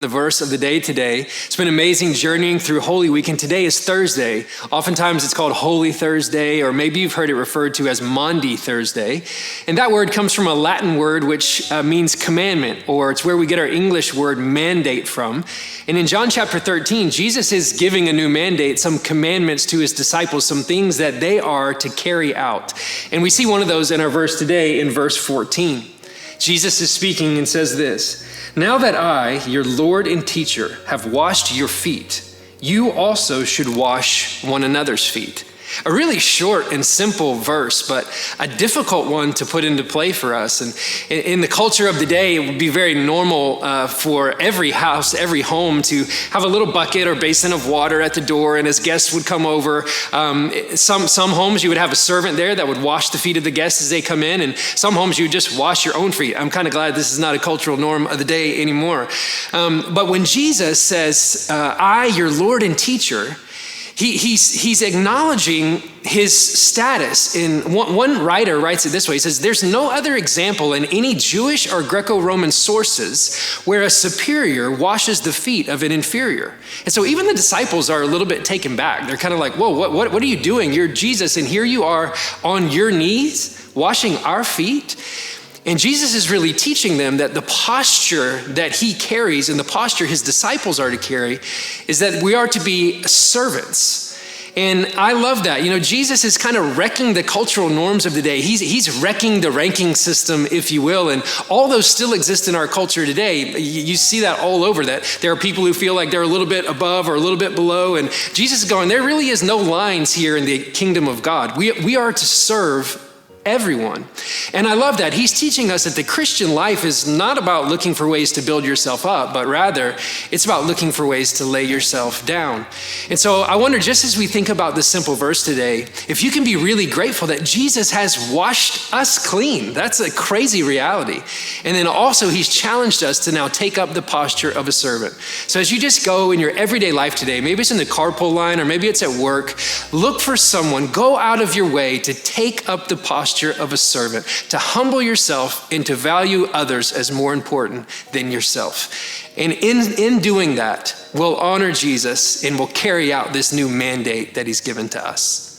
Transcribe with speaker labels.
Speaker 1: The verse of the day today. It's been amazing journeying through Holy Week, and today is Thursday. Oftentimes it's called Holy Thursday, or maybe you've heard it referred to as Maundy Thursday. And that word comes from a Latin word which means commandment, or it's where we get our English word mandate from. And in John chapter 13, Jesus is giving a new mandate, some commandments to his disciples, some things that they are to carry out. And we see one of those in our verse today in verse 14. Jesus is speaking and says this: "Now that I, your Lord and teacher, have washed your feet, you also should wash one another's feet." A really short and simple verse, but a difficult one to put into play for us. And in the culture of the day, it would be very normal for every house, every home to have a little bucket or basin of water at the door. And as guests would come over, some homes you would have a servant there that would wash the feet of the guests as they come in. And some homes you would just wash your own feet. I'm kind of glad this is not a cultural norm of the day anymore. But when Jesus says, "I, your Lord and teacher," He's acknowledging his status. In one writer writes it this way. He says, "There's no other example in any Jewish or Greco-Roman sources where a superior washes the feet of an inferior." And so even the disciples are a little bit taken back. They're kind of like, "Whoa, what are you doing? You're Jesus, and here you are on your knees washing our feet?" And Jesus is really teaching them that the posture that he carries and the posture his disciples are to carry is that we are to be servants. And I love that. You know, Jesus is kind of wrecking the cultural norms of the day. He's wrecking the ranking system, if you will. And all those still exist in our culture today. You see that all over, that there are people who feel like they're a little bit above or a little bit below. And Jesus is going, there really is no lines here in the kingdom of God. We are to serve everyone. And I love that. He's teaching us that the Christian life is not about looking for ways to build yourself up, but rather it's about looking for ways to lay yourself down. And so I wonder, just as we think about this simple verse today, if you can be really grateful that Jesus has washed us clean. That's a crazy reality. And then also he's challenged us to now take up the posture of a servant. So as you just go in your everyday life today, maybe it's in the carpool line or maybe it's at work, look for someone, go out of your way to take up the posture of a servant, to humble yourself and to value others as more important than yourself. And in doing that, we'll honor Jesus and we'll carry out this new mandate that he's given to us.